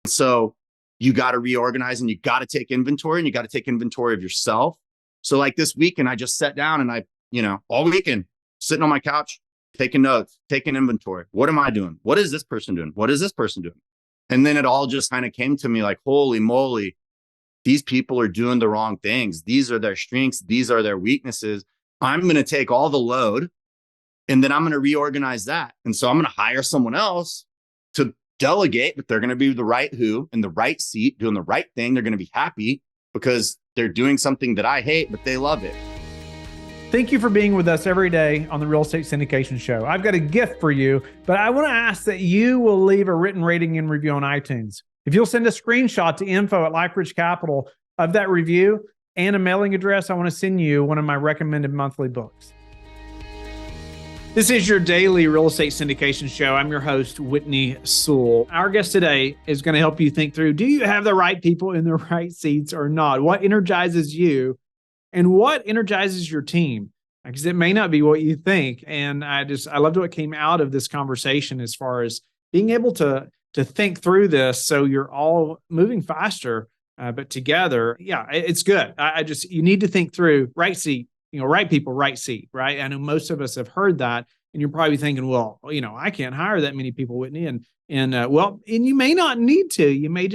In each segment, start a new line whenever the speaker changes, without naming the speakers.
So you got to reorganize and you got to take inventory, and you got to take inventory of yourself. So like this weekend, I just sat down and all weekend sitting on my couch, taking notes, taking inventory. What am I doing? What is this person doing? What is this person doing? And then it all just kind of came to me like, holy moly, these people are doing the wrong things. These are their strengths. These are their weaknesses. I'm going to take all the load and then I'm going to reorganize that. And so I'm going to hire someone else to delegate, but they're going to be the right who in the right seat, doing the right thing. They're going to be happy because they're doing something that I hate, but they love it.
Thank you for being with us every day on the Real Estate Syndication Show. I've got a gift for you, but I want to ask that you will leave a written rating and review on iTunes. If you'll send a screenshot to info@LifeBridge Capital of that review and a mailing address, I want to send you one of my recommended monthly books. This is your daily real estate syndication show. I'm your host, Whitney Sewell. Our guest today is going to help you think through, do you have the right people in the right seats or not? What energizes you and what energizes your team? Because it may not be what you think. And I loved what came out of this conversation as far as being able to think through this so you're all moving faster, but together. Yeah, it's good. You need to think through right seat, right people, right seat, right? I know most of us have heard that, and you're probably thinking, well, I can't hire that many people, Whitney. And you may not need to. You may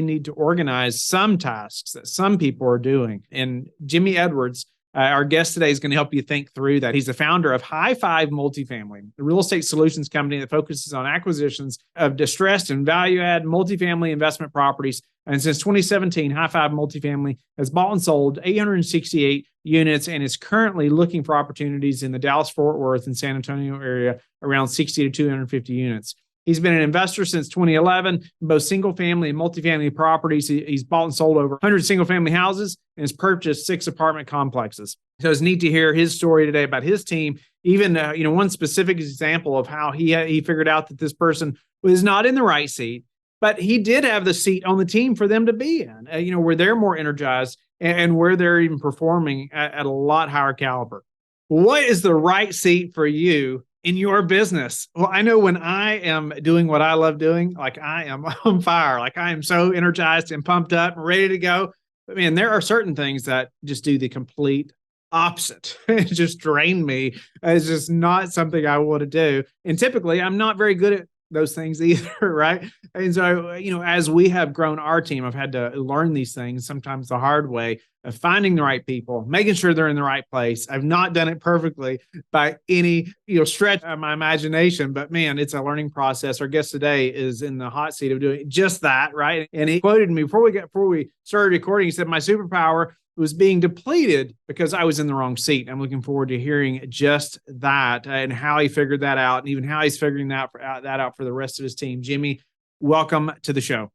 need to organize some tasks that some people are doing. And Jimmy Edwards, our guest today, is going to help you think through that. He's the founder of High Five Multifamily, a real estate solutions company that focuses on acquisitions of distressed and value-add multifamily investment properties. And since 2017, High Five Multifamily has bought and sold 868 units and is currently looking for opportunities in the Dallas-Fort Worth and San Antonio area around 60 to 250 units. He's been an investor since 2011 in both single-family and multifamily properties. He's bought and sold over 100 single-family houses and has purchased 6 apartment complexes. So it's neat to hear his story today about his team. Even one specific example of how he figured out that this person was not in the right seat, but he did have the seat on the team for them to be in. Where they're more energized and where they're even performing at a lot higher caliber. What is the right seat for you in your business? Well, I know when I am doing what I love doing, like I am on fire, like I am so energized and pumped up and ready to go. But man, there are certain things that just do the complete opposite. It just drain me. It's just not something I want to do. And typically I'm not very good at those things either, right? And so, as we have grown our team, I've had to learn these things, sometimes the hard way, of finding the right people, making sure they're in the right place. I've not done it perfectly by any stretch of my imagination, but man, it's a learning process. Our guest today is in the hot seat of doing just that, right? And he quoted me before we started recording. He said, "My superpower was being depleted because I was in the wrong seat." I'm looking forward to hearing just that and how he figured that out, and even how he's figuring that out for the rest of his team. Jimmy, welcome to the show.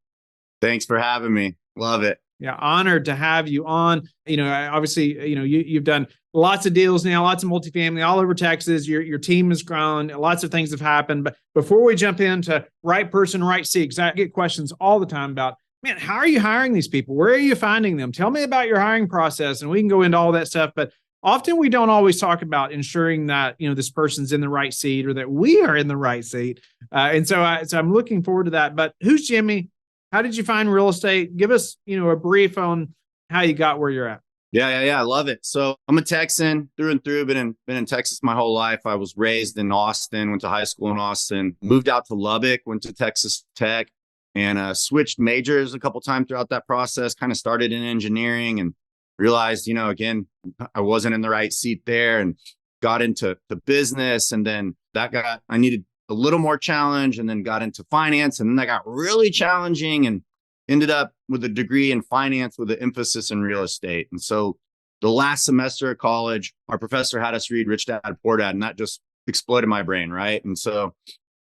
Thanks for having me. Love it.
Yeah, honored to have you on. Obviously, you've done lots of deals now, lots of multifamily all over Texas. Your team has grown. Lots of things have happened. But before we jump into right person, right seat, because I get questions all the time about, man, how are you hiring these people? Where are you finding them? Tell me about your hiring process, and we can go into all that stuff. But often we don't always talk about ensuring that this person's in the right seat or that we are in the right seat. And so I'm looking forward to that. But who's Jimmy? How did you find real estate? Give us a brief on how you got where you're at.
Yeah. I love it. So I'm a Texan through and through. Been in Texas my whole life. I was raised in Austin. Went to high school in Austin. Moved out to Lubbock. Went to Texas Tech. And switched majors a couple times throughout that process. Kind of started in engineering and realized, again, I wasn't in the right seat there, and got into the business. And then I needed a little more challenge, and then got into finance. And then that got really challenging and ended up with a degree in finance with an emphasis in real estate. And so the last semester of college, our professor had us read Rich Dad, Poor Dad, and that just exploded my brain, right? And so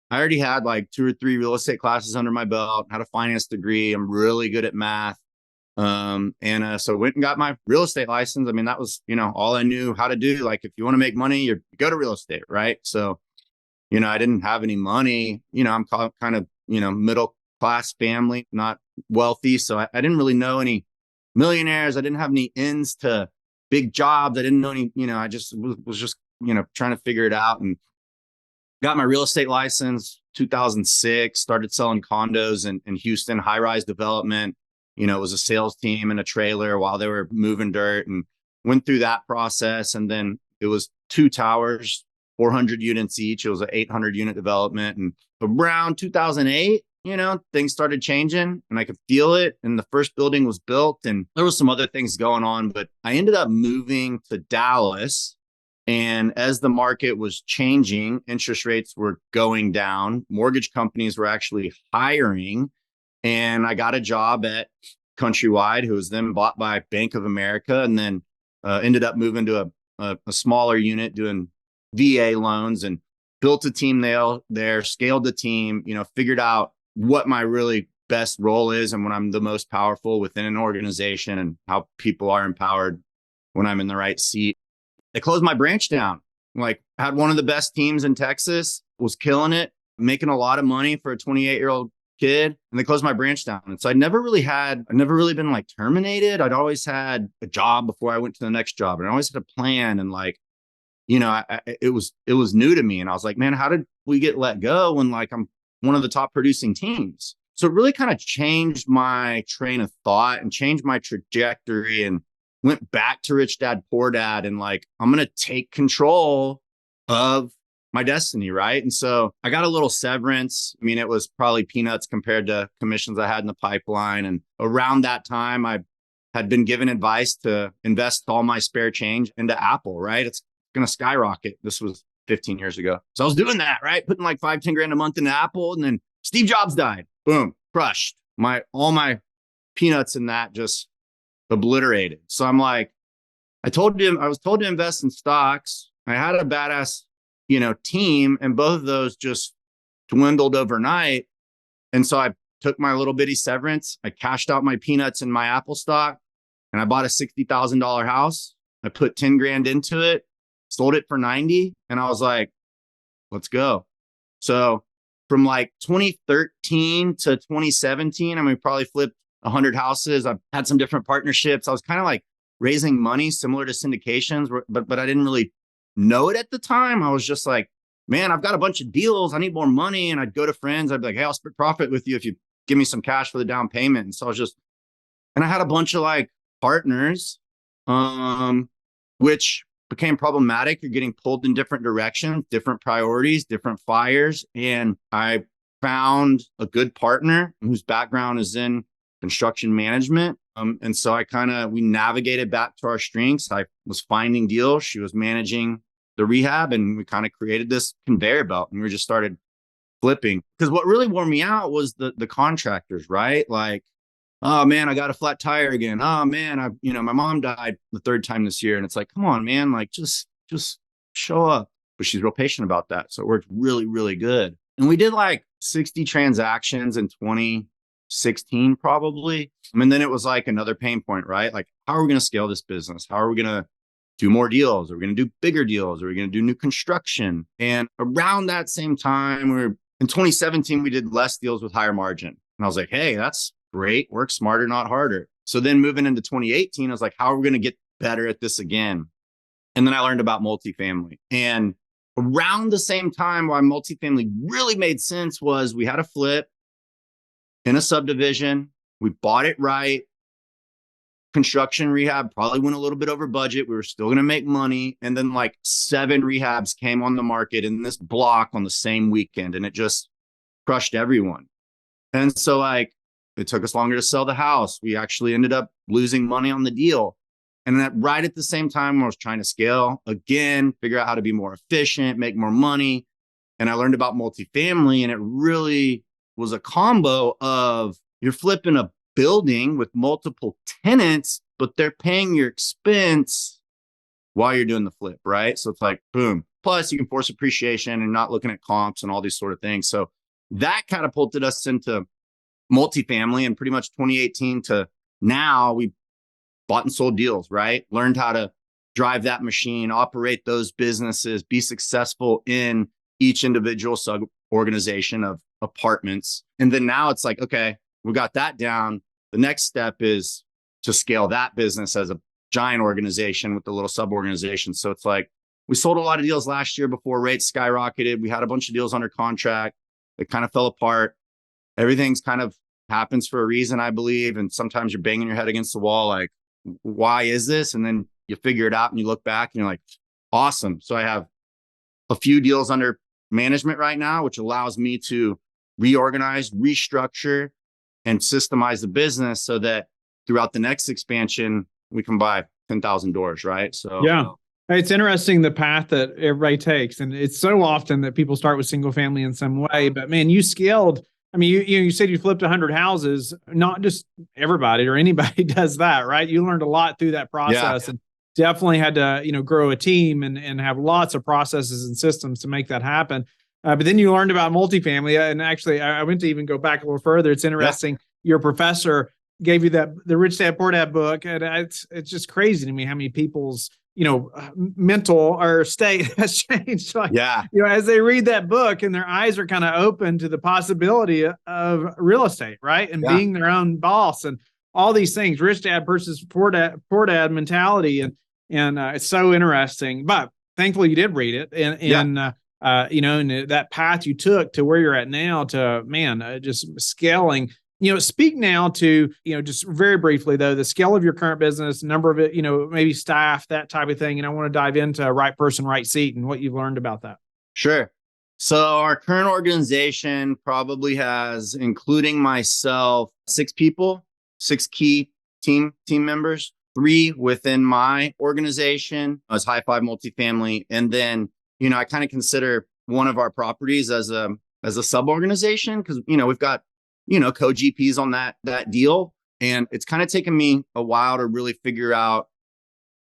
I already had like 2 or 3 real estate classes under my belt, had a finance degree. I'm really good at math. So went and got my real estate license. I mean, that was, all I knew how to do. Like, if you want to make money, you go to real estate, right? So, I didn't have any money, I'm kind of, middle class family, not wealthy. So I didn't really know any millionaires. I didn't have any ins to big jobs. I didn't know any, I just was just, trying to figure it out, and got my real estate license, 2006, started selling condos in Houston, high-rise development. It was a sales team in a trailer while they were moving dirt, and went through that process. And then it was 2 towers, 400 units each. It was an 800 unit development. And around 2008, things started changing and I could feel it. And the first building was built and there was some other things going on, but I ended up moving to Dallas. And as the market was changing, interest rates were going down. Mortgage companies were actually hiring. And I got a job at Countrywide, who was then bought by Bank of America, and then ended up moving to a smaller unit doing VA loans, and built a team there, scaled the team, figured out what my really best role is and when I'm the most powerful within an organization and how people are empowered when I'm in the right seat. They closed my branch down. Had one of the best teams in Texas, was killing it, making a lot of money for a 28-year-old kid, and they closed my branch down. And so I'd never really been terminated. I'd always had a job before I went to the next job, and I always had a plan. And it was new to me. And I was like, man, how did we get let go when I'm one of the top producing teams? So it really kind of changed my train of thought and changed my trajectory, and went back to Rich Dad, Poor Dad. And I'm going to take control of my destiny. Right. And so I got a little severance. I mean, it was probably peanuts compared to commissions I had in the pipeline. And around that time, I had been given advice to invest all my spare change into Apple. Right. It's going to skyrocket. This was 15 years ago. So I was doing that, right? Putting $5-10 grand a month into Apple. And then Steve Jobs died. Boom, crushed. All my peanuts in that just obliterated. So I'm I was told to invest in stocks. I had a badass, team, and both of those just dwindled overnight. And so I took my little bitty severance. I cashed out my peanuts in my Apple stock, and I bought a $60,000 house. I put 10 grand into it, sold it for 90. And I was like, let's go. So from 2013 to 2017, I mean, probably flipped 100 houses. I've had some different partnerships. I was kind of raising money similar to syndications, but I didn't really know it at the time. I was just man, I've got a bunch of deals. I need more money. And I'd go to friends. I'd be like, hey, I'll split profit with you if you give me some cash for the down payment. And so I had a bunch of partners, which became problematic. You're getting pulled in different directions, different priorities, different fires. And I found a good partner whose background is in construction management. And so we navigated back to our strengths. I was finding deals. She was managing the rehab, and we kind of created this conveyor belt, and we just started flipping. Because what really wore me out was the contractors, right? Oh man, I got a flat tire again. Oh man, my mom died the 3rd time this year. And it's come on, man, just show up. But she's real patient about that. So it worked really, really good. And we did 60 transactions in 2016, probably. And then it was another pain point, right? How are we going to scale this business? How are we going to do more deals? Are we going to do bigger deals? Are we going to do new construction? And around that same time, in 2017, we did less deals with higher margin. And I was like, hey, that's great. Work smarter, not harder. So then moving into 2018, I was like, how are we going to get better at this again? And then I learned about multifamily. And around the same time, why multifamily really made sense was we had a flip in a subdivision. We bought it right. Construction rehab probably went a little bit over budget. We were still going to make money. And then 7 rehabs came on the market in this block on the same weekend, and it just crushed everyone. And so it took us longer to sell the house. We actually ended up losing money on the deal. And then right at the same time, I was trying to scale again, figure out how to be more efficient, make more money. And I learned about multifamily, and it really was a combo of you're flipping a building with multiple tenants, but they're paying your expense while you're doing the flip, right? So it's boom. Plus you can force appreciation and not looking at comps and all these sort of things. So that catapulted us into multifamily, and pretty much 2018 to now we bought and sold deals, right? Learned how to drive that machine, operate those businesses, be successful in each individual sub-organization of apartments. And then now it's okay, we got that down. The next step is to scale that business as a giant organization with the little sub-organization. So it's we sold a lot of deals last year before rates skyrocketed. We had a bunch of deals under contract. It kind of fell apart. Everything's kind of happens for a reason, I believe. And sometimes you're banging your head against the wall, like, why is this? And then you figure it out and you look back and you're like, awesome. So I have a few deals under management right now, which allows me to reorganize, restructure, and systemize the business so that throughout the next expansion, we can buy 10,000 doors, right? So
yeah. It's interesting the path that everybody takes. And it's so often that people start with single family in some way, but man, you scaled. I mean, you said you flipped 100 houses. Not just everybody or anybody does that, right? You learned a lot through that process, and definitely had to, grow a team and have lots of processes and systems to make that happen. But then you learned about multifamily, and actually, I went to even go back a little further. It's interesting. Your professor gave you the Rich Dad Poor Dad book, and it's just crazy to me how many people's mental or state has changed. Like, as they read that book and their eyes are kind of open to the possibility of real estate, right? And being their own boss and all these things, rich dad versus poor dad mentality. And it's so interesting, but thankfully you did read it. And that path you took to where you're at now to, just scaling. Speak now to, just very briefly, though, the scale of your current business, number of it, maybe staff, that type of thing. And I want to dive into right person, right seat and what you've learned about that.
Sure. So our current organization probably has, including myself, 6 people, 6 key team members, 3 within my organization as High Five Multifamily. And then, I kind of consider one of our properties as a sub-organization because, we've got co-GPs on that deal. And it's kind of taken me a while to really figure out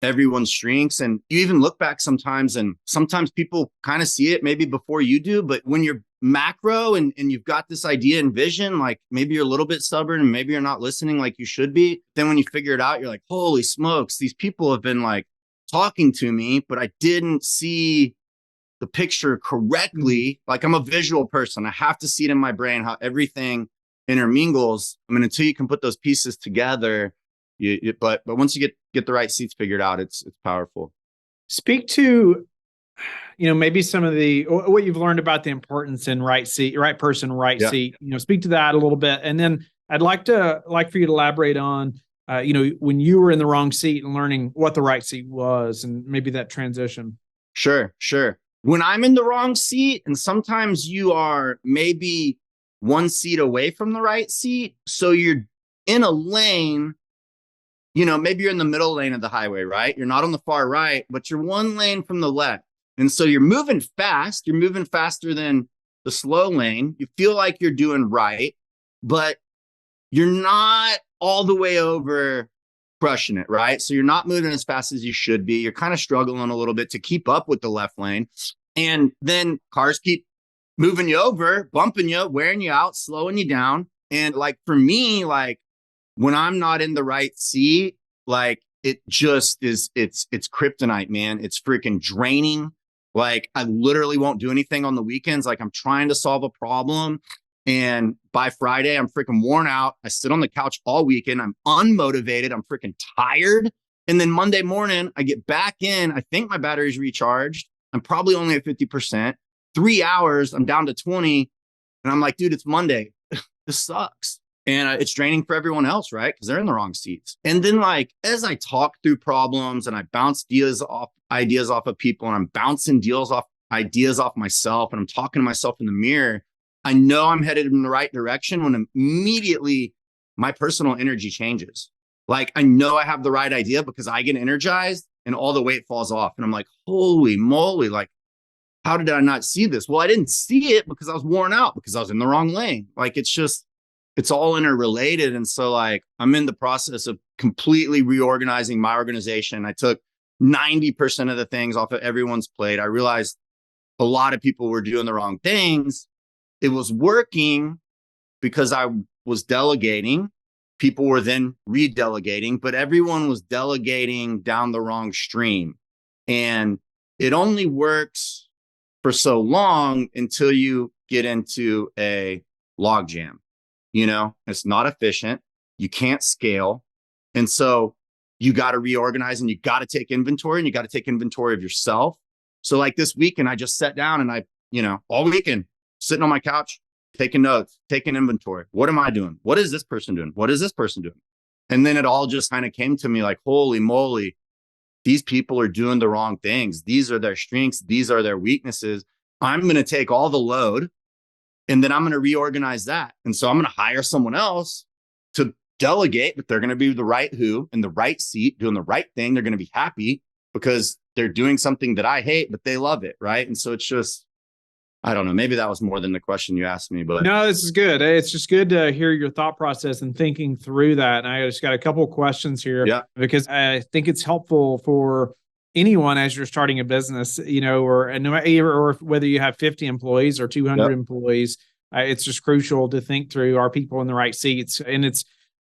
everyone's strengths. And you even look back sometimes, and sometimes people kind of see it maybe before you do. But when you're macro and you've got this idea and vision, like maybe you're a little bit stubborn and maybe you're not listening like you should be. Then when you figure it out, you're like, holy smokes, these people have been like talking to me, but I didn't see the picture correctly. Like I'm a visual person. I have to see it in my brain how everything intermingles. I mean, until you can put those pieces together, but once you get the right seats figured out, it's powerful.
Speak to, maybe some of what you've learned about the importance in right person, right seat. Speak to that a little bit, and then I'd like for you to elaborate on, when you were in the wrong seat and learning what the right seat was, and maybe that transition.
Sure. When I'm in the wrong seat, and sometimes you are maybe one seat away from the right seat. So you're in a lane, maybe you're in the middle lane of the highway, right? You're not on the far right, but you're one lane from the left. And so you're moving fast. You're moving faster than the slow lane. You feel like you're doing right, but you're not all the way over crushing it, right? So you're not moving as fast as you should be. You're kind of struggling a little bit to keep up with the left lane. And then cars keep moving you over, bumping you, wearing you out, slowing you down. And like for me, like when I'm not in the right seat, like it just is, it's kryptonite, man. It's freaking draining. Like I literally won't do anything on the weekends. Like I'm trying to solve a problem. And by Friday, I'm freaking worn out. I sit on the couch all weekend. I'm unmotivated. I'm freaking tired. And then Monday morning, I get back in. I think my battery's recharged. I'm probably only at 50%. 3 hours, I'm down to 20. And I'm like, dude, it's Monday. This sucks. And it's draining for everyone else, right? Because they're in the wrong seats. And then like, as I talk through problems and I bounce ideas off of people, and I'm bouncing ideas off myself, and I'm talking to myself in the mirror, I know I'm headed in the right direction when immediately my personal energy changes. Like I know I have the right idea because I get energized and all the weight falls off. And I'm like, holy moly, like, how did I not see this? Well, I didn't see it because I was worn out, because I was in the wrong lane. Like, it's all interrelated. And so like, I'm in the process of completely reorganizing my organization. I took 90% of the things off of everyone's plate. I realized a lot of people were doing the wrong things. It was working because I was delegating. People were then redelegating, but everyone was delegating down the wrong stream. And it only works for so long until you get into a logjam. It's not efficient. You can't scale. And so you got to reorganize, and you got to take inventory, and you got to take inventory of yourself. So like this weekend, I just sat down and all weekend sitting on my couch, taking notes, taking inventory. What am I doing? What is this person doing? What is this person doing? And then it all just kind of came to me like, holy moly, these people are doing the wrong things. These are their strengths. These are their weaknesses. I'm going to take all the load and then I'm going to reorganize that. And so I'm going to hire someone else to delegate, but they're going to be the right who in the right seat, doing the right thing. They're going to be happy because they're doing something that I hate, but they love it. Right. And so it's just, I don't know, maybe that was more than the question you asked me, but
no, this is good. It's just good to hear your thought process and thinking through that. And I just got a couple of questions here because I think it's helpful for anyone as you're starting a business, or whether you have 50 employees or 200 employees. It's just crucial to think through, are people in the right seats? And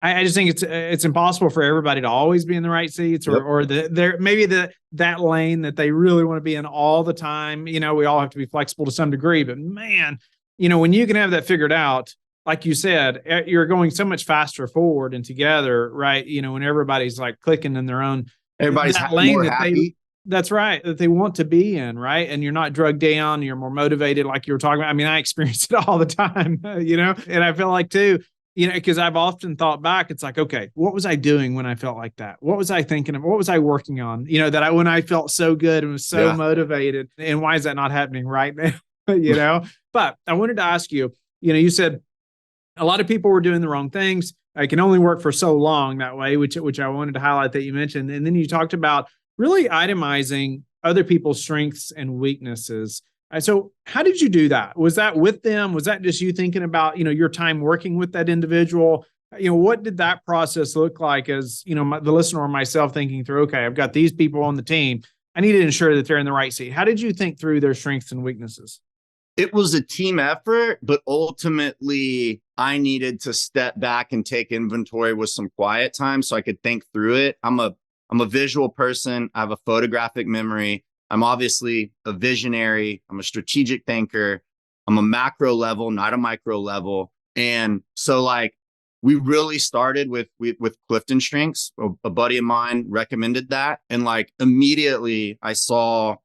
I just think it's impossible for everybody to always be in the right seats, or that lane that they really want to be in all the time. We all have to be flexible to some degree, but man, when you can have that figured out, like you said, you're going so much faster forward and together, right? When everybody's like clicking in their own,
everybody's more happy.
That's right, that they want to be in, right? And you're not drugged down, you're more motivated, like you were talking about. I mean, I experience it all the time, and I feel like too, because I've often thought back, it's like, okay, what was I doing when I felt like that? What was I thinking of? What was I working on? When I felt so good and was so motivated, and why is that not happening right now? But I wanted to ask you, you said a lot of people were doing the wrong things. I can only work for so long that way, which I wanted to highlight that you mentioned. And then you talked about really itemizing other people's strengths and weaknesses. So how did you do that? Was that with them? Was that just you thinking about, your time working with that individual? What did that process look like as, the listener or myself thinking through, okay, I've got these people on the team. I need to ensure that they're in the right seat. How did you think through their strengths and weaknesses?
It was a team effort, but ultimately I needed to step back and take inventory with some quiet time so I could think through it. I'm a visual person. I have a photographic memory. I'm obviously a visionary. I'm a strategic thinker. I'm a macro level, not a micro level. And so we really started with Clifton Strengths. A buddy of mine recommended that. And immediately I saw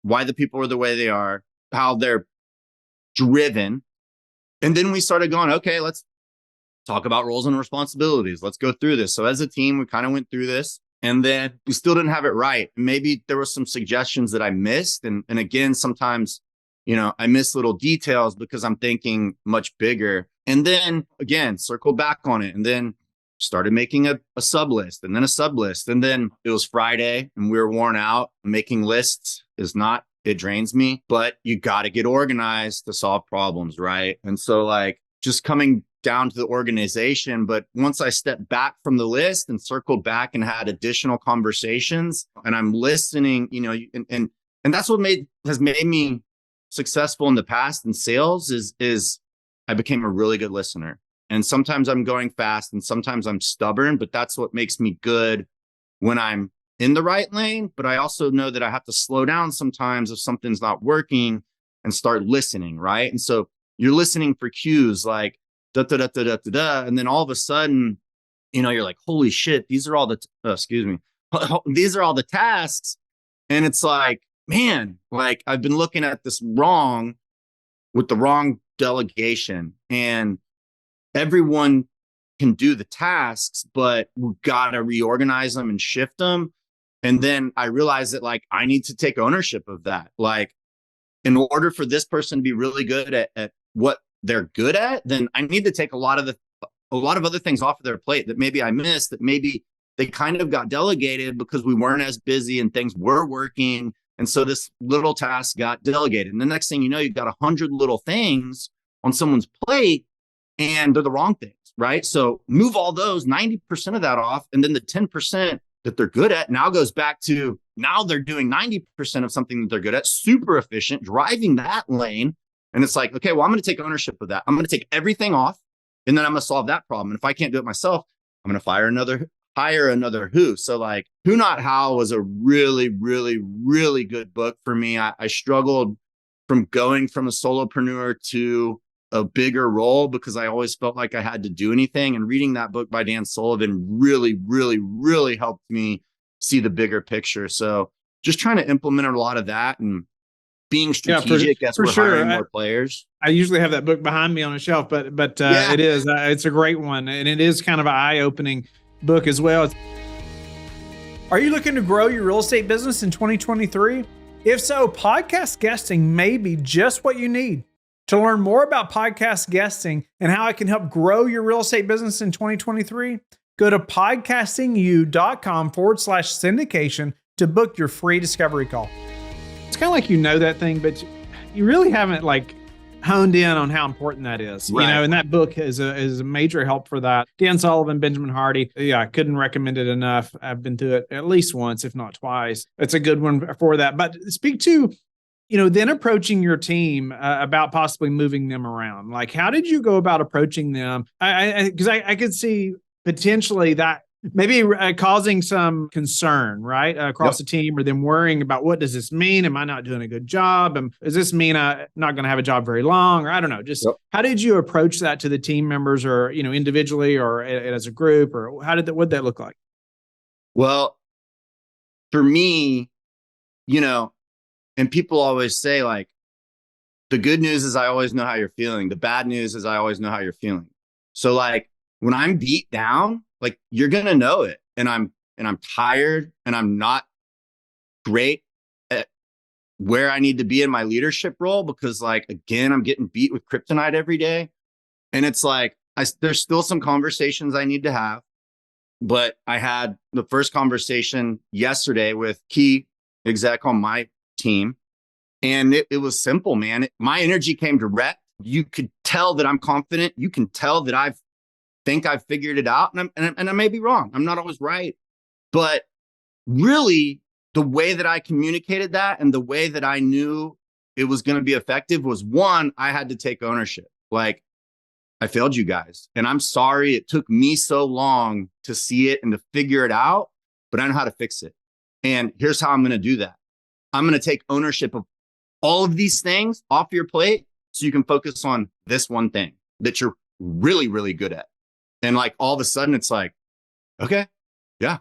why the people are the way they are, how they're driven. And then we started going, okay, let's talk about roles and responsibilities. Let's go through this. So as a team, we kind of went through this. And then we still didn't have it right. Maybe there were some suggestions that I missed. And again, sometimes, I miss little details because I'm thinking much bigger. And then again, circle back on it. And then started making a sub list and then a sub list. And then it was Friday and we were worn out. Making lists it drains me, but you got to get organized to solve problems, right? And so just coming down to the organization. But once I stepped back from the list and circled back and had additional conversations and I'm listening, and that's what has made me successful in the past in sales is I became a really good listener. And sometimes I'm going fast and sometimes I'm stubborn, but that's what makes me good when I'm in the right lane. But I also know that I have to slow down sometimes if something's not working and start listening, right? And so you're listening for cues like da da da da da da da, and then all of a sudden, you're like, holy shit, these are all the these are all the tasks, and it's like, man, I've been looking at this wrong with the wrong delegation, and everyone can do the tasks, but we've got to reorganize them and shift them. And then I realized that I need to take ownership of that. In order for this person to be really good at what they're good at, then I need to take a lot of other things off of their plate that maybe I missed, that maybe they kind of got delegated because we weren't as busy and things were working. And so this little task got delegated. And the next thing you know, you've got 100 little things on someone's plate and they're the wrong things, right? So move all those 90% of that off. And then the 10% that they're good at now goes back to, now they're doing 90% of something that they're good at, super efficient, driving that lane. And it's like, okay, well, I'm going to take ownership of that. I'm going to take everything off and then I'm going to solve that problem. And if I can't do it myself, I'm going to hire another who. So Who Not How was a really, really, really good book for me. I struggled from going from a solopreneur to a bigger role because I always felt like I had to do anything. And reading that book by Dan Sullivan really, really, really helped me see the bigger picture. So just trying to implement a lot of that. And being
Yeah,
strategic as
for
we're
sure.
hiring more players.
I usually have that book behind me on a shelf, but
Yeah.
it's a great one, and it is kind of an eye-opening book as well. Are you looking to grow your real estate business in 2023? If so, podcast guesting may be just what you need. To learn more about podcast guesting and how it can help grow your real estate business in 2023, go to podcastingu.com/syndication to book your free discovery call. It's kind of like that thing, but you really haven't honed in on how important that is.
Right.
And that book is a major help for that. Dan Sullivan, Benjamin Hardy. Yeah, I couldn't recommend it enough. I've been to it at least once, if not twice. It's a good one for that. But speak to, then approaching your team about possibly moving them around. Like, how did you go about approaching them? Because I could see potentially that maybe causing some concern, right, across the team, or them worrying about, what does this mean? Am I not doing a good job? Does this mean I'm not going to have a job very long? Or I don't know. Just how did you approach that to the team members, or individually, or as a group, or what'd that look like?
Well, for me, and people always say, like, the good news is I always know how you're feeling. The bad news is I always know how you're feeling. So like, when I'm beat down, like, you're going to know it. And I'm tired, and I'm not great at where I need to be in my leadership role, because, like, again, I'm getting beat with kryptonite every day. And it's like, there's still some conversations I need to have, but I had the first conversation yesterday with key exec on my team. And it was simple, man. My energy came direct. You could tell that I'm confident. You can tell that I've figured it out, and I may be wrong. I'm not always right, but really the way that I communicated that and the way that I knew it was going to be effective was, one, I had to take ownership. Like, I failed you guys, and I'm sorry it took me so long to see it and to figure it out, but I know how to fix it. And here's how I'm going to do that. I'm going to take ownership of all of these things off your plate, so you can focus on this one thing that you're really, really good at. And like, all of a sudden it's like, okay, yeah,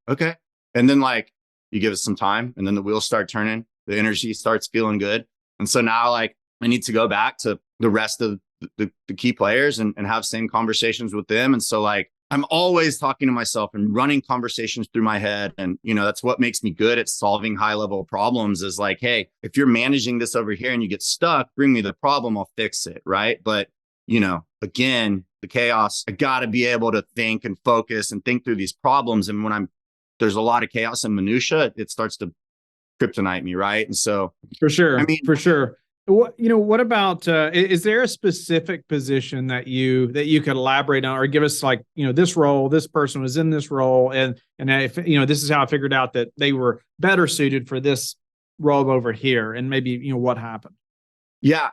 okay. And then like, you give us some time, and then the wheels start turning, the energy starts feeling good. And so now, like, I need to go back to the rest of the key players and have same conversations with them. And so like, I'm always talking to myself and running conversations through my head. And, that's what makes me good at solving high level problems, is like, hey, if you're managing this over here and you get stuck, bring me the problem, I'll fix it. Right. But, again, the chaos, I got to be able to think and focus and think through these problems. And when there's a lot of chaos and minutia, it starts to kryptonite me. Right. And so
for sure, for sure. What about, is there a specific position that you could elaborate on, or give us like, this role, this person was in this role, and if, this is how I figured out that they were better suited for this role over here, and maybe, what happened?
Yeah.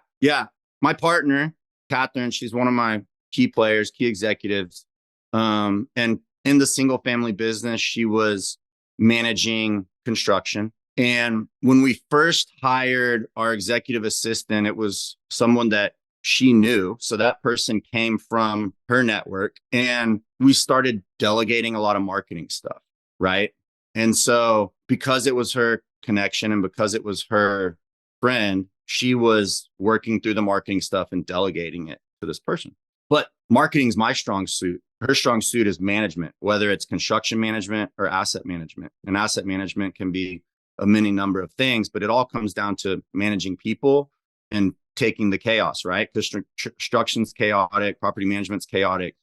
My partner, Catherine, she's one of my key players, key executives. And in the single family business, she was managing construction. And when we first hired our executive assistant, it was someone that she knew. So that person came from her network, and we started delegating a lot of marketing stuff. Right. And so because it was her connection and because it was her friend, she was working through the marketing stuff and delegating it to this person. But marketing is my strong suit. Her strong suit is management, whether it's construction management or asset management. And asset management can be a many number of things, but it all comes down to managing people and taking the chaos, right? Because construction's chaotic, property management's chaotic.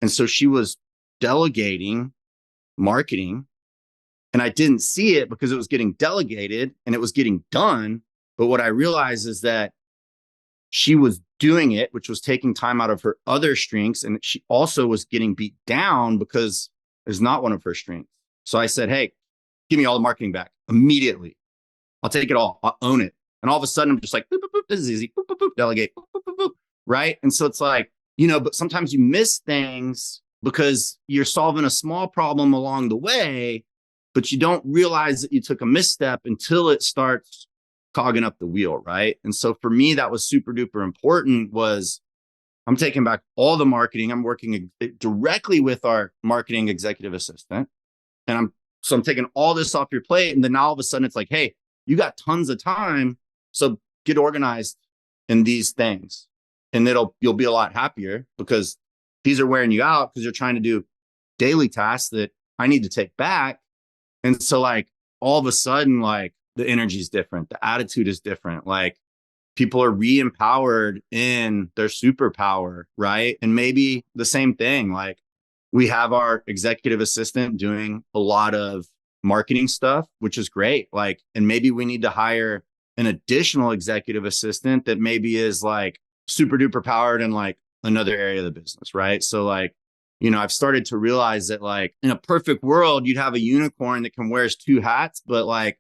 And so she was delegating marketing, and I didn't see it because it was getting delegated and it was getting done. But what I realized is that she was doing it, which was taking time out of her other strengths. And she also was getting beat down because it's not one of her strengths. So I said, hey, give me all the marketing back immediately. I'll take it all. I'll own it. And all of a sudden I'm just like, boop, boop, boop, this is easy. Boop, boop, boop, delegate. Boop, boop, boop, boop. Right. And so it's like, but sometimes you miss things because you're solving a small problem along the way, but you don't realize that you took a misstep until it starts cogging up the wheel. Right. And so for me, that was super duper important. Was I'm taking back all the marketing. I'm working directly with our marketing executive assistant, and I'm taking all this off your plate. And then now all of a sudden it's like, hey, you got tons of time. So get organized in these things, and you'll be a lot happier, because these are wearing you out because you're trying to do daily tasks that I need to take back. And so like all of a sudden, like the energy is different. The attitude is different. Like people are re-empowered in their superpower, right? And maybe the same thing, like we have our executive assistant doing a lot of marketing stuff, which is great. Like, and maybe we need to hire an additional executive assistant that maybe is like super duper powered in like another area of the business, right? So like, you know, I've started to realize that like in a perfect world, you'd have a unicorn that can wear 2 hats, but like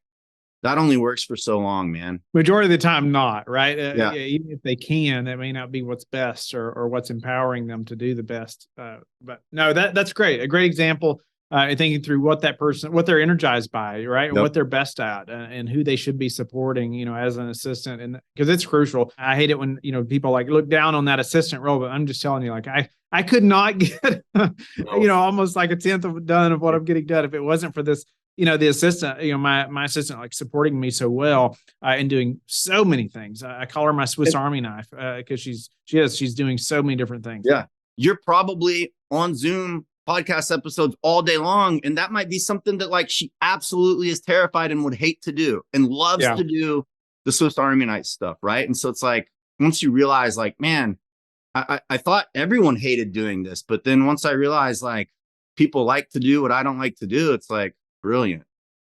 that only works for so long, man.
Majority of the time, not right.
Yeah.
Even if they can, that may not be what's best or what's empowering them to do the best. But no, that's great. A great example. Thinking through what that person, what they're energized by, right, and
Yep.
what they're best at, and who they should be supporting, you know, as an assistant, and because it's crucial. I hate it when, you know, people like look down on that assistant role, but I'm just telling you, like I could not get, you know, almost like a tenth of done of what I'm getting done if it wasn't for this, you know, the assistant, you know, my assistant, like supporting me so well and doing so many things. I call her my Swiss Army knife because she's doing so many different things.
Yeah, you're probably on Zoom podcast episodes all day long, and that might be something that like she absolutely is terrified and would hate to do and loves to do the Swiss Army knife stuff, right? And so it's like once you realize like, man, I thought everyone hated doing this, but then once I realized like people like to do what I don't like to do, it's like brilliant.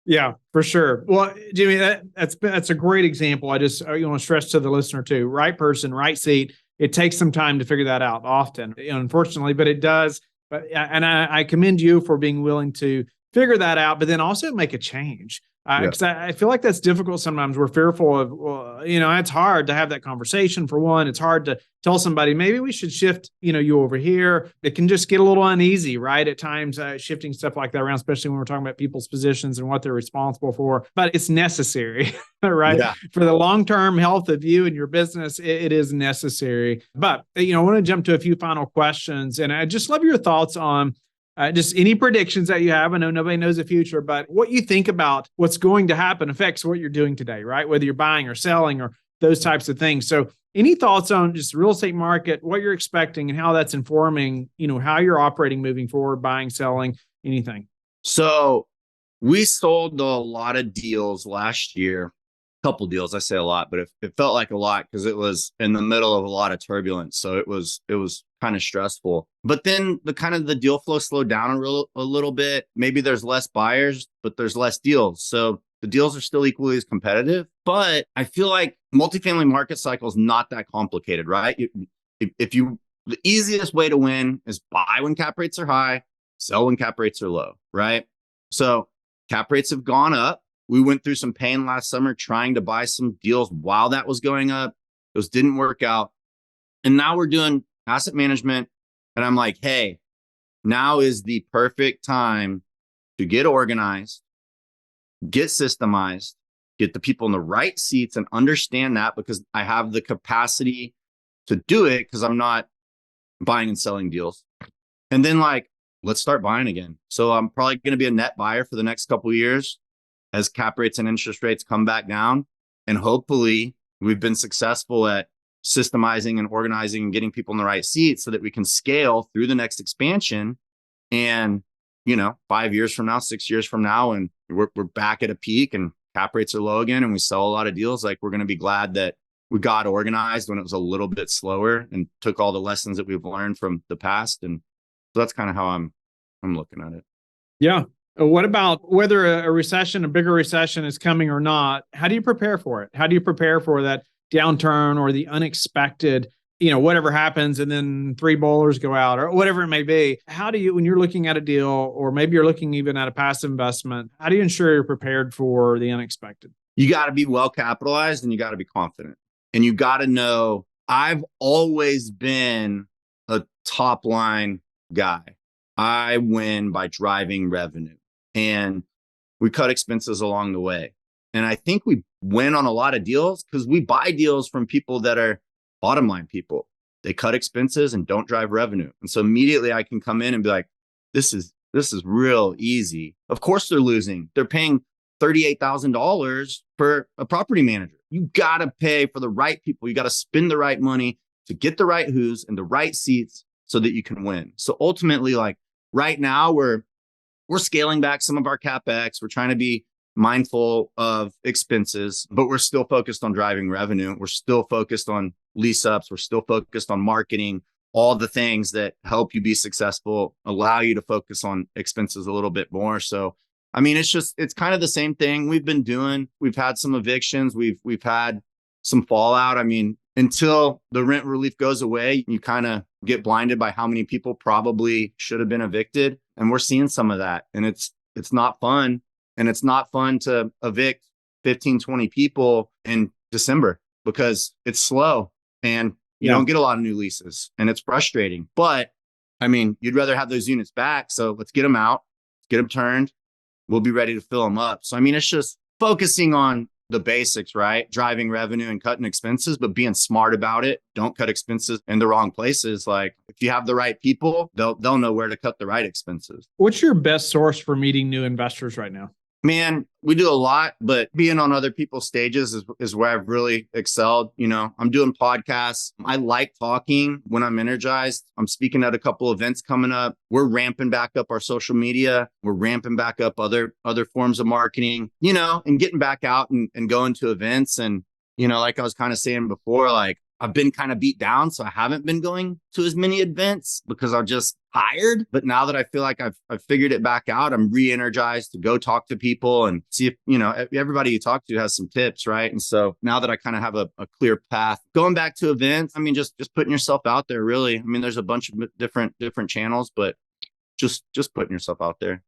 Yeah, for sure. Well, Jimmy, that's a great example. I just want to stress to the listener too: right person, right seat. It takes some time to figure that out often, unfortunately, but it does. But and I commend you for being willing to figure that out, but then also make a change. Because I feel like that's difficult sometimes. We're fearful of, well, you know, it's hard to have that conversation. For one, it's hard to tell somebody, maybe we should shift, you know, you over here. It can just get a little uneasy, right? At times, shifting stuff like that around, especially when we're talking about people's positions and what they're responsible for. But it's necessary, right?
Yeah.
For the long-term health of you and your business, it is necessary. But, you know, I want to jump to a few final questions. And I just love your thoughts on just any predictions that you have. I know nobody knows the future, but what you think about what's going to happen affects what you're doing today, right? Whether you're buying or selling or those types of things. So any thoughts on just the real estate market, what you're expecting and how that's informing, you know, how you're operating moving forward, buying, selling, anything?
So we sold a lot of deals last year, a couple deals. I say a lot, but it felt like a lot because it was in the middle of a lot of turbulence. So it was kind of stressful. But then the deal flow slowed down a little bit. Maybe there's less buyers, but there's less deals. So the deals are still equally as competitive. But I feel like multifamily market cycle is not that complicated, right? The easiest way to win is buy when cap rates are high, sell when cap rates are low, right? So cap rates have gone up. We went through some pain last summer trying to buy some deals while that was going up. Those didn't work out. And now we're doing asset management. And I'm like, hey, now is the perfect time to get organized, get systemized, get the people in the right seats and understand that, because I have the capacity to do it because I'm not buying and selling deals. And then like, let's start buying again. So I'm probably going to be a net buyer for the next couple of years as cap rates and interest rates come back down. And hopefully we've been successful at systemizing and organizing and getting people in the right seats so that we can scale through the next expansion. And, you know, 5 years from now, 6 years from now, and we're back at a peak and cap rates are low again and we sell a lot of deals, like we're going to be glad that we got organized when it was a little bit slower and took all the lessons that we've learned from the past. And so that's kind of how I'm looking at it.
Yeah. What about whether a recession, a bigger recession is coming or not? How do you prepare for it? How do you prepare for that downturn or the unexpected, you know, whatever happens and then 3 bowlers go out or whatever it may be? How do you, when you're looking at a deal or maybe you're looking even at a passive investment, how do you ensure you're prepared for the unexpected?
You got to be well capitalized and you got to be confident. And you got to know, I've always been a top line guy. I win by driving revenue. And we cut expenses along the way. And I think we win on a lot of deals because we buy deals from people that are bottom line people. They cut expenses and don't drive revenue. And so immediately I can come in and be like, this is real easy. Of course they're losing. They're paying $38,000 for a property manager. You got to pay for the right people. You got to spend the right money to get the right who's and the right seats so that you can win. So ultimately, like right now, we're scaling back some of our CapEx. We're trying to be mindful of expenses, but we're still focused on driving revenue. We're still focused on lease ups. We're still focused on marketing, all the things that help you be successful, allow you to focus on expenses a little bit more. So, I mean, it's kind of the same thing we've been doing. We've had some evictions. We've had some fallout. I mean, until the rent relief goes away, you kind of get blinded by how many people probably should have been evicted. And we're seeing some of that. And it's not fun. And it's not fun to evict 15, 20 people in December because it's slow and you don't get a lot of new leases and it's frustrating. But I mean, you'd rather have those units back. So let's get them out, get them turned. We'll be ready to fill them up. So, I mean, it's just focusing on the basics, right? Driving revenue and cutting expenses, but being smart about it. Don't cut expenses in the wrong places. Like if you have the right people, they'll know where to cut the right expenses.
What's your best source for meeting new investors right now?
Man, we do a lot, but being on other people's stages is where I've really excelled. You know, I'm doing podcasts. I like talking when I'm energized. I'm speaking at a couple events coming up. We're ramping back up our social media. We're ramping back up other forms of marketing, you know, and getting back out and going to events. And, you know, like I was kind of saying before, like I've been kind of beat down. So I haven't been going to as many events because I'm just tired. But now that I feel like I've figured it back out, I'm re-energized to go talk to people and see if, you know, everybody you talk to has some tips, right? And so now that I kind of have a clear path, going back to events, I mean, just putting yourself out there, really. I mean, there's a bunch of different channels, but just putting yourself out there.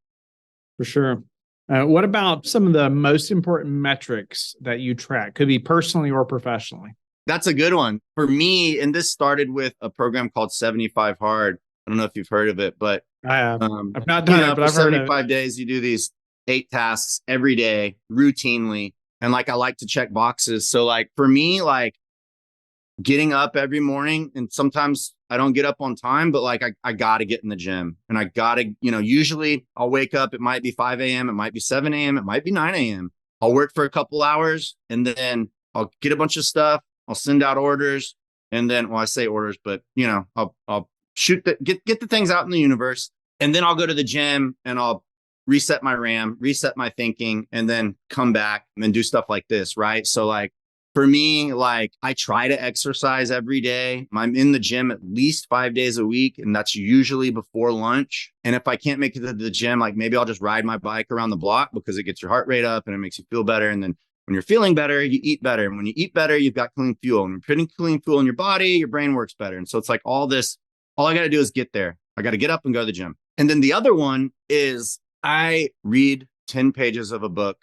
For sure. What about some of the most important metrics that you track? Could be personally or professionally.
That's a good one for me. And this started with a program called 75 Hard. I don't know if you've heard of it, but
I have. I've not done it, but I've heard of it.
75 days, you do these 8 tasks every day, routinely. And like, I like to check boxes. So like for me, like getting up every morning, and sometimes I don't get up on time, but like I got to get in the gym and I got to, you know, usually I'll wake up. It might be 5 a.m. It might be 7 a.m. It might be 9 a.m. I'll work for a couple hours and then I'll get a bunch of stuff. I'll send out orders, and then, well, I say orders, but you know, I'll shoot get the things out in the universe, and then I'll go to the gym and I'll reset my RAM, reset my thinking, and then come back and then do stuff like this, right? So like for me, like I try to exercise every day. I'm in the gym at least 5 days a week, and that's usually before lunch. And if I can't make it to the gym, like maybe I'll just ride my bike around the block because it gets your heart rate up and it makes you feel better. And then when you're feeling better, you eat better. And when you eat better, you've got clean fuel. And when you're putting clean fuel in your body, your brain works better. And so it's like all this, all I got to do is get there. I got to get up and go to the gym. And then the other one is I read 10 pages of a book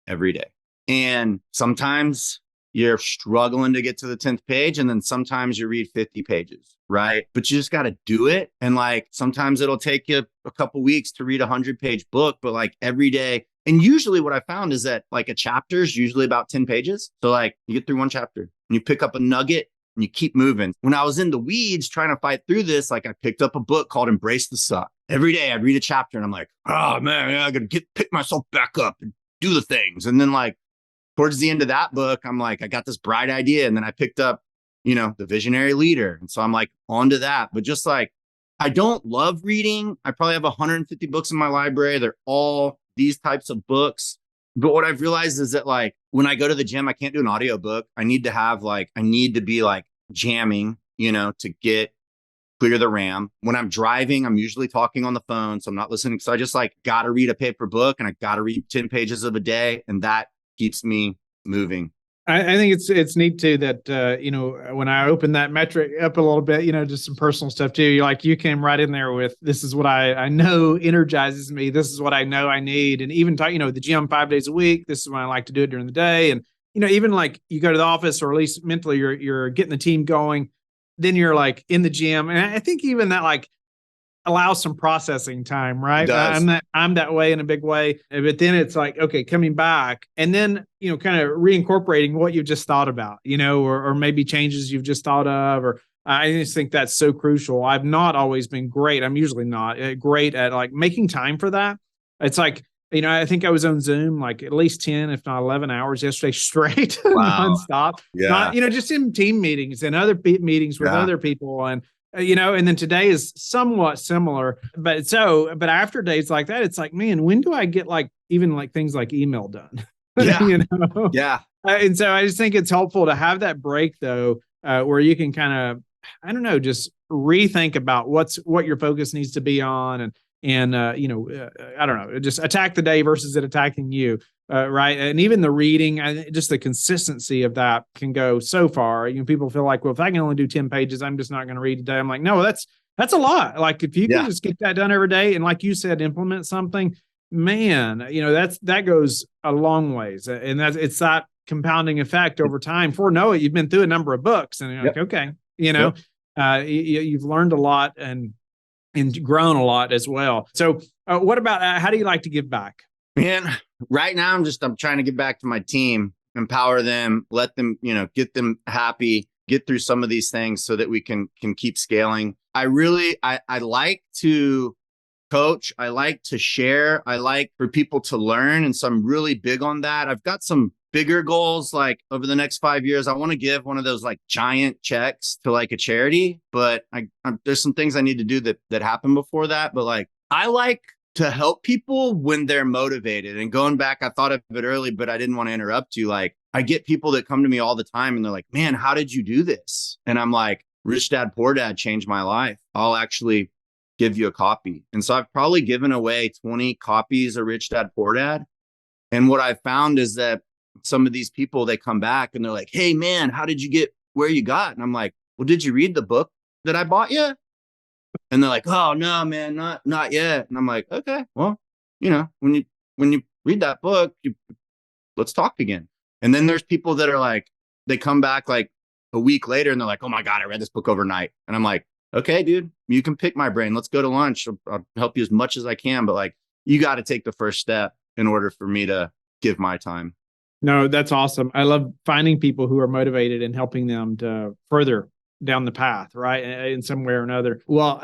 every day. And sometimes you're struggling to get to the 10th page. And then sometimes you read 50 pages, right? But you just got to do it. And like, sometimes it'll take you a couple weeks to read a 100-page book, but like every day. And usually what I found is that like a chapter is usually about 10 pages. So like you get through one chapter and you pick up a nugget and you keep moving. When I was in the weeds trying to fight through this, like I picked up a book called Embrace the Suck. Every day I'd read a chapter and I'm like, oh man, I got to pick myself back up and do the things. And then like towards the end of that book, I'm like, I got this bright idea. And then I picked up, you know, The Visionary Leader. And so I'm like onto that. But just like, I don't love reading. I probably have 150 books in my library. They're all these types of books. But what I've realized is that like when I go to the gym, I can't do an audiobook. I need to be like jamming, you know, to clear the RAM. When I'm driving, I'm usually talking on the phone. So I'm not listening. So I just like got to read a paper book and I got to read 10 pages of a day. And that keeps me moving.
I think it's neat too that, you know, when I open that metric up a little bit, you know, just some personal stuff too. You came right in there with, this is what I know energizes me. This is what I know I need. And even talk, you know, the gym 5 days a week, this is when I like to do it during the day. And, you know, even like you go to the office or at least mentally you're getting the team going, then you're like in the gym. And I think even that like allows some processing time, right? I'm that way in a big way. But then it's like, okay, coming back and then, you know, kind of reincorporating what you just thought about, you know, or maybe changes you've just thought of, or I just think that's so crucial. I've not always been great. I'm usually not great at like making time for that. It's like, I think I was on Zoom like at least 10, if not 11 hours yesterday straight,
Wow.
nonstop.
Yeah.
Not, just in team meetings and other meetings with other people. And, and then today is somewhat similar. But after days like that, it's like, man, when do I get like even like things like email done?
Yeah. Yeah.
And so I just think it's helpful to have that break though, where you can kind of, I don't know, just rethink about what your focus needs to be on, and I don't know, just attack the day versus it attacking you, right? And even the reading, just the consistency of that can go so far. People feel like, well, if I can only do 10 pages, I'm just not going to read today. I'm like, no, that's a lot. Like if you can just get that done every day, and like you said, implement something, man, that goes a long ways, and it's that compounding effect over time. Before know it, you've been through a number of books, and you're like, okay, you've learned a lot and grown a lot as well. So what about, how do you like to give back?
Man, right now I'm trying to get back to my team, empower them, let them, get them happy, get through some of these things so that we can keep scaling. I like to coach. I like to share. I like for people to learn. And so I'm really big on that. I've got some bigger goals, like over the next 5 years. I want to give one of those like giant checks to like a charity, but there's some things I need to do that happen before that. But like, I like to help people when they're motivated. And going back, I thought of it early, but I didn't want to interrupt you. Like, I get people that come to me all the time and they're like, man, how did you do this? And I'm like, Rich Dad, Poor Dad changed my life. I'll actually give you a copy. And so I've probably given away 20 copies of Rich Dad, Poor Dad. And what I found is that some of these people, they come back and they're like, hey man, how did you get where you got? And I'm like, well, did you read the book that I bought you? And they're like, oh no, man, not yet. And I'm like, okay, well, when you read that book, let's talk again. And then there's people that are like, they come back like a week later and they're like, oh my God, I read this book overnight. And I'm like, okay, dude, you can pick my brain. Let's go to lunch. I'll help you as much as I can. But like, you got to take the first step in order for me to give my time.
No, that's awesome. I love finding people who are motivated and helping them to further down the path, right? In some way or another. Well,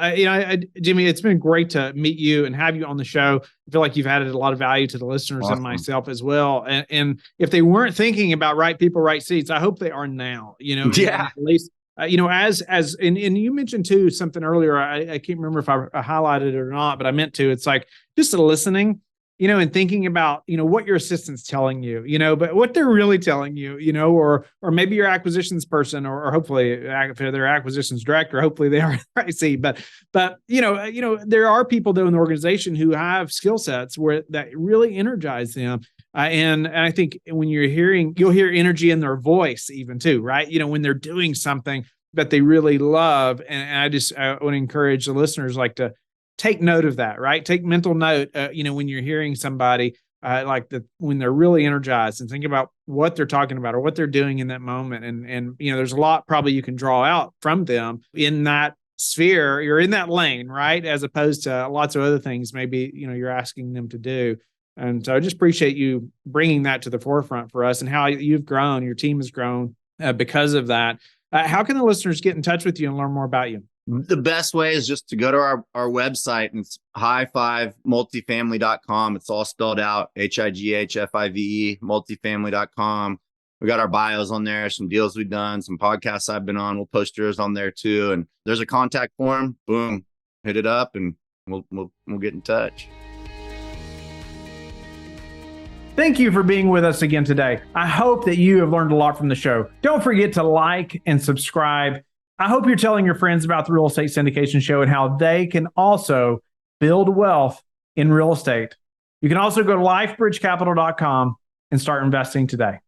Jimmy, it's been great to meet you and have you on the show. I feel like you've added a lot of value to the listeners and myself as well. And if they weren't thinking about right people, right seats, I hope they are now,
Yeah.
At least, and you mentioned too, something earlier, I can't remember if I highlighted it or not, but I meant to, it's like just listening, and thinking about, what your assistant's telling you, but what they're really telling you, or maybe your acquisitions person, or hopefully if they're acquisitions director, hopefully they are right seat. But there are people though in the organization who have skill sets that really energize them. And I think when you'll hear energy in their voice even too, right? When they're doing something that they really love. And I want to encourage the listeners to take note of that, right? Take mental note, when you're hearing somebody when they're really energized, and think about what they're talking about or what they're doing in that moment. And there's a lot probably you can draw out from them in that sphere. You're in that lane, right? As opposed to lots of other things maybe, you're asking them to do. And so I just appreciate you bringing that to the forefront for us and how you've grown, your team has grown because of that. How can the listeners get in touch with you and learn more about you?
The best way is just to go to our website, and it's high5multifamily.com. It's all spelled out, HIGHFIVE, multifamily.com. We got our bios on there, some deals we've done, some podcasts I've been on. We'll post yours on there too. And there's a contact form. Boom, hit it up and we'll get in touch.
Thank you for being with us again today. I hope that you have learned a lot from the show. Don't forget to like and subscribe. I hope you're telling your friends about the Real Estate Syndication Show and how they can also build wealth in real estate. You can also go to lifebridgecapital.com and start investing today.